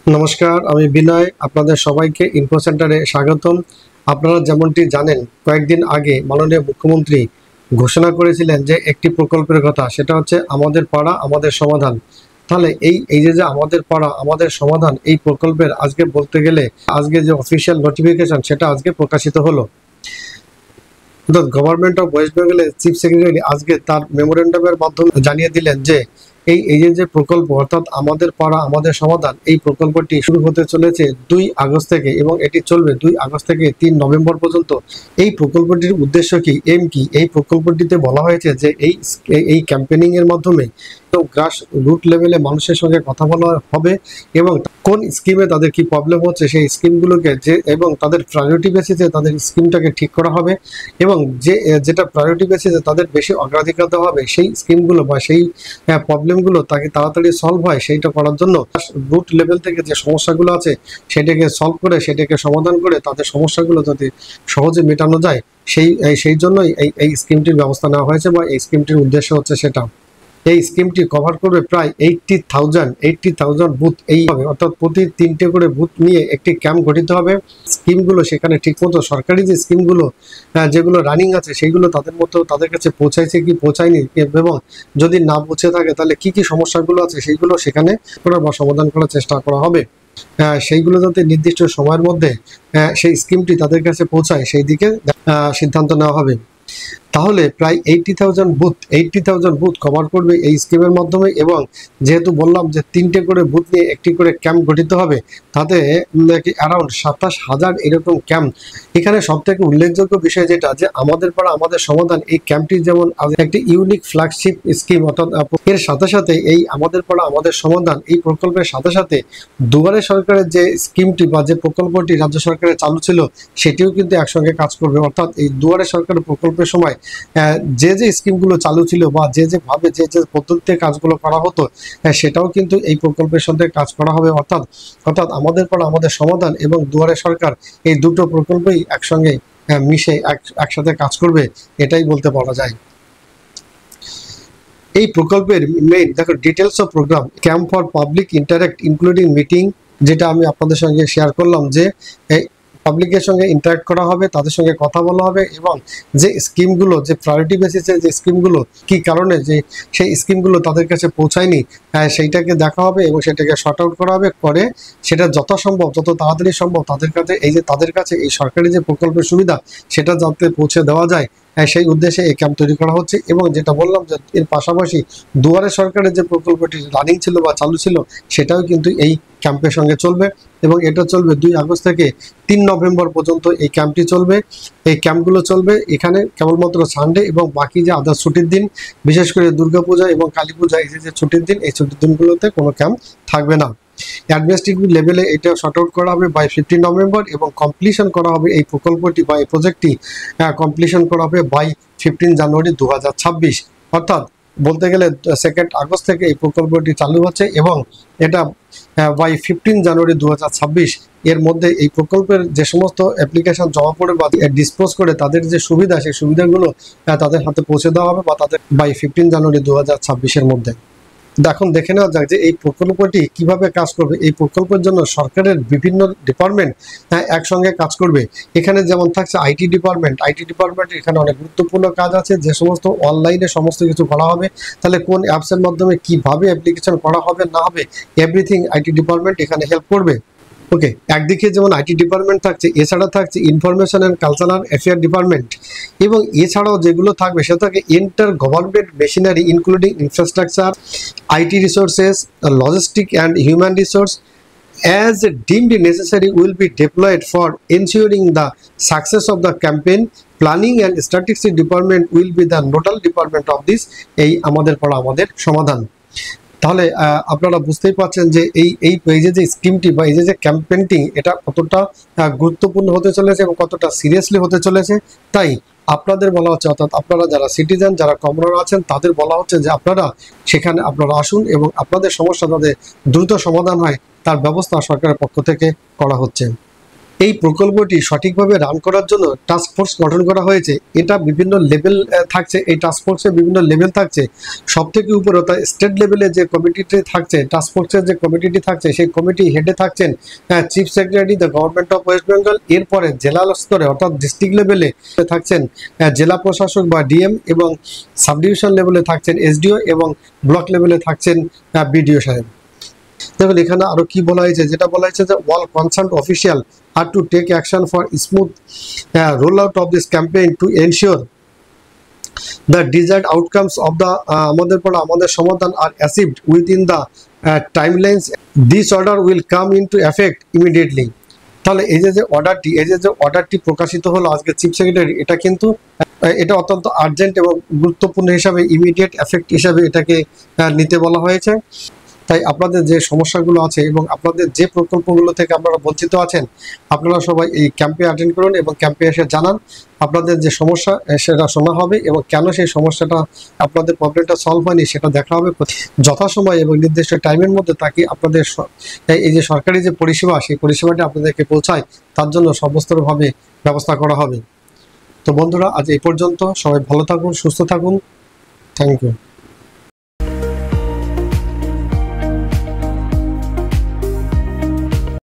নমস্কার, আমি বিনয়। আপনাদের সবাইকে ইনফো সেন্টারে স্বাগতম। আপনারা যেমনটি জানেন, কয়েকদিন আগে মাননীয় মুখ্যমন্ত্রী ঘোষণা করেছিলেন যে একটি প্রকল্পের কথা, সেটা হচ্ছে আমাদের পাড়া আমাদের সমাধান। তাহলে এই যে আমাদের পাড়া আমাদের সমাধান এই প্রকল্পের আজকে বলতে গেলে আজকে যে অফিসিয়াল নোটিফিকেশন সেটা আজকে প্রকাশিত হলো। অর্থাৎ গভর্নমেন্ট অফ ওয়েস্ট বেঙ্গলের চিফ সেক্রেটারি আজকে তার মেমোরেন্ডামের মাধ্যমে জানিয়ে দিলেন যে এই যে প্রকল্প অর্থাৎ আমাদের পাড়া আমাদের সমাধান এই প্রকল্পটি শুরু হতে চলেছে 2 আগস্ট থেকে এবং এটি চলবে 2 আগস্ট থেকে 3 নভেম্বর পর্যন্ত। এই প্রকল্পটির উদ্দেশ্য কি, এম কি? এই প্রকল্পটিতে বলা হয়েছে যে এই ক্যাম্পেনিং এর মাধ্যমে গ্রাস রুট লেভেলে মানুষের সঙ্গে কথা বলা হবে এবং কোন স্কিমে তাদের কি প্রবলেম হচ্ছে সেই স্কিমগুলোকে এবং তাদের প্রায়োরিটি বেসিসে তাদের স্কিমটাকে ঠিক করা হবে এবং যেটা প্রায়োরিটি বেসিসে তাদের বেশি অগ্রাধিকার দেওয়া হবে সেই স্কিমগুলো বা সেই প্রবলেমগুলো তাকে তাড়াতাড়ি সলভ হয় সেইটা করার জন্য রুট লেভেল থেকে যে সমস্যাগুলো আছে সেটাকে সলভ করে সেটাকে সমাধান করে তাদের সমস্যাগুলো যাতে সহজে মেটানো যায় সেই জন্যই এই স্কিমটির ব্যবস্থা নেওয়া হয়েছে বা এই স্কিমটির উদ্দেশ্য হচ্ছে সেটা। এই স্কিমটি কভার করবে প্রায় 80,000 বুথ এইভাবে, অর্থাৎ প্রতি 3টে করে বুথ নিয়ে একটি ক্যাম্প গঠিত হবে। স্কিমগুলো সেখানে ঠিকমতো সরকারি যে স্কিমগুলো যেগুলো রানিং আছে সেইগুলো তাদের মতো তাদের কাছে পৌঁছাইছে কি পৌঁছায়নি এবং যদি না পৌঁছে থাকে তাহলে কি কি সমস্যাগুলো আছে সেইগুলো সেখানে করার বা সমাধান করার চেষ্টা করা হবে। সেইগুলো যাতে নির্দিষ্ট সময়ের মধ্যে সেই স্কিমটি তাদের কাছে পৌঁছায় সেই দিকে সিদ্ধান্ত নেওয়া হবে। তাহলে প্রায় 80,000 বুথ কভার করবে এই স্কিমের মাধ্যমে এবং যেহেতু বললাম যে 3টে করে বুথ নিয়ে একটি করে ক্যাম্প গঠিত হবে, তাতে অ্যারাউন্ড 27,000 এরকম ক্যাম্প। এখানে সব থেকে উল্লেখযোগ্য বিষয় যেটা যে আমাদের পাড়া আমাদের সমাধান এই ক্যাম্পটি যেমন একটি ইউনিক ফ্ল্যাগশিপ স্কিম, অর্থাৎ এর সাথে সাথে এই আমাদের পাড়া আমাদের সমাধান এই প্রকল্পের সাথে সাথে দুয়ারে সরকারের যে স্কিমটি বা যে প্রকল্পটি রাজ্য সরকারের চালু ছিল সেটিও কিন্তু একসঙ্গে কাজ করবে। অর্থাৎ এই দুয়ারে সরকারের প্রকল্পের সময় যে স্কিমগুলো চালু ছিল বা যেভাবে যে পদ্ধতিতে কাজগুলো করা হতো সেটাও কিন্তু এই প্রকল্পের সাথে কাজ করা হবে। অর্থাৎ আমাদের পাড়া আমাদের সমাধান এবং দুয়ারে সরকার এই দুটো প্রকল্পই একসঙ্গে মিশে একসাথে কাজ করবে, এটাই বলতে পারা যায়। এই প্রকল্পের মেইন দেখো details of program camp for public interact including meeting, যেটা আমি আপনাদের সঙ্গে শেয়ার করলাম যে পাবলিকের সঙ্গে ইন্টারাক্ট করা হবে, তাদের সঙ্গে কথা বলা হবে এবং যে স্কিমগুলো যে প্রায়োরিটি বেসিসে যে স্কিমগুলো কি কারণে যে সেই স্কিমগুলো তাদের কাছে পৌঁছায়নি সেইটাকে দেখা হবে এবং সেটাকে শর্ট আউট করা হবে, করে সেটা যথাসম্ভব যত তাড়াতাড়ি সম্ভব তাদের কাছে এই সরকারি যে প্রকল্পের সুবিধা সেটা যাতে পৌঁছে দেওয়া যায় সেই উদ্দেশ্যে এই ক্যাম্প তৈরি করা হচ্ছে। এবং যেটা বললাম যে এর পাশাপাশি দুয়ারে সরকারের যে প্রকল্পটি রানিং ছিল বা চালু ছিল সেটাও কিন্তু এই ক্যাম্পের সঙ্গে চলবে এবং এটা চলবে 2 আগস্ট থেকে 3 নভেম্বর পর্যন্ত এই ক্যাম্পটি চলবে। এই ক্যাম্পগুলো চলবে এখানে কেবলমাত্র সানডে এবং বাকি যে আদার্স ছুটির দিন, বিশেষ করে দুর্গাপূজা এবং কালী পূজা এই যে ছুটির দিন, এই ছুটির দিনগুলোতে কোনো ক্যাম্প থাকবে না। অ্যাডমিনিস্ট্রেটিভ লেভেলে এটা শর্ট আউট করা হবে বাই 15 নভেম্বর এবং কমপ্লিশন করা হবে এই প্রকল্পটি বা এই প্রজেক্টটি কমপ্লিশন করা হবে বাই 15 জানুয়ারি 2026। অর্থাৎ বলতে গেলে 2 আগস্ট থেকে এই প্রকল্পটি চালু হচ্ছে এবং এটা বাই 15 জানুয়ারি 2026 এর মধ্যে এই প্রকল্পের যে সমস্ত অ্যাপ্লিকেশন জমা পড়ে বা ডিসপোজ করে তাদের যে সুবিধা সেই সুবিধাগুলো তাদের হাতে পৌঁছে দেওয়া হবে বা তাদের বাই 15 জানুয়ারি 2026 মধ্যে। এখন দেখে নেওয়া যাক যে এই প্রকল্পটি কিভাবে কাজ করবে। এই প্রকল্পের জন্য সরকারের বিভিন্ন ডিপার্টমেন্ট একসঙ্গে কাজ করবে। এখানে যেমন থাকছে আইটি ডিপার্টমেন্ট এখানে অনেক গুরুত্বপূর্ণ কাজ আছে, যে সমস্ত অনলাইনে সমস্ত কিছু করা হবে, তাহলে কোন অ্যাপসের মাধ্যমে কিভাবে অ্যাপ্লিকেশন করা হবে না হবে এভরিথিং আইটি ডিপার্টমেন্ট এখানে হেল্প করবে। ওকে, একদিকে যেমন আইটি ডিপার্টমেন্ট থাকছে, এছাড়া থাকছে information and cultural affair department এবং এছাড়াও যেগুলো থাকবে সেটা থাকে inter government machinery including infrastructure, IT resources, logistic and human resource as deemed necessary will be deployed for ensuring the success of the campaign. Planning and Statistics department will be the nodal department of this এই আমাদের পড়া আমাদের সমাধান। তাহলে আপনারা বুঝতেই পারছেন যে এই যে স্কিমটি বা এই যে ক্যাম্পেইনটি এটা কতটা গুরুত্বপূর্ণ হতে চলেছে এবং কতটা সিরিয়াসলি হতে চলেছে। তাই আপনাদের বলা হচ্ছে, অর্থাৎ আপনারা যারা সিটিজেন যারা কমনার আছেন তাদের বলা হচ্ছে যে আপনারা সেখানে আপনারা আসুন এবং আপনাদের সমস্যা যাতে দ্রুত সমাধান হয় তার ব্যবস্থা সরকারের পক্ষ থেকে করা হচ্ছে। এই প্রকল্পটি সঠিকভাবে রান করার জন্য টাস্ক ফোর্স গঠন করা হয়েছে। এটা বিভিন্ন লেভেল থাকছে, এই টাস্ক ফোর্সের বিভিন্ন লেভেল থাকছে। সব থেকে উপরে অর্থাৎ স্টেট লেভেলে যে কমিটিটি থাকছে, টাস্ক ফোর্সের যে কমিটিটি থাকছে, সেই কমিটি হেডে থাকছেন chief secretary the government of West Bengal. এরপরে জেলা স্তরে অর্থাৎ ডিস্ট্রিক্ট লেভেলে থাকছেন জেলা প্রশাসক বা ডিএম, এবং সাব ডিভিশন লেভেলে থাকছেন এসডিও, এবং ব্লক লেভেলে থাকছেন বিডিও সাহেব। দেখুন এখানে আরো কি বলা হয়েছে, যেটা বলা হয়েছে যে all concern official are to take action for smooth roll out of this campaign to ensure the desired outcomes of the আমাদের সমাধান are achieved within the timelines. This order will come into effect immediately. তাহলে এই যে অর্ডারটি প্রকাশিত হলো আজকে chief secretary, এটা কিন্তু এটা অত্যন্ত আর্জেন্ট এবং গুরুত্বপূর্ণ হিসাবে ইমিডিয়েট এফেক্ট হিসাবে এটাকে নিতে বলা হয়েছে। তাই আপনাদের যে সমস্যাগুলো আছে এবং আপনাদের যে প্রকল্পগুলো থেকে আপনারা বঞ্চিত আছেন, আপনারা সবাই এই ক্যাম্পে অ্যাটেন্ড করুন এবং ক্যাম্পে এসে জানান আপনাদের যে সমস্যা সেটা শোনা হবে, এবং কেন সেই সমস্যাটা আপনাদের প্রবলেমটা সলভ হয়নি সেটা দেখা হবে যথাসময় এবং নির্দিষ্ট টাইমের মধ্যে, তাকে আপনাদের এই যে সরকারি যে পরিষেবা, সেই পরিষেবাটি আপনাদেরকে পৌঁছায় তার জন্য সমস্তভাবে ব্যবস্থা করা হবে। তো বন্ধুরা, আজ এই পর্যন্ত। সবাই ভালো থাকুন, সুস্থ থাকুন। Thank you.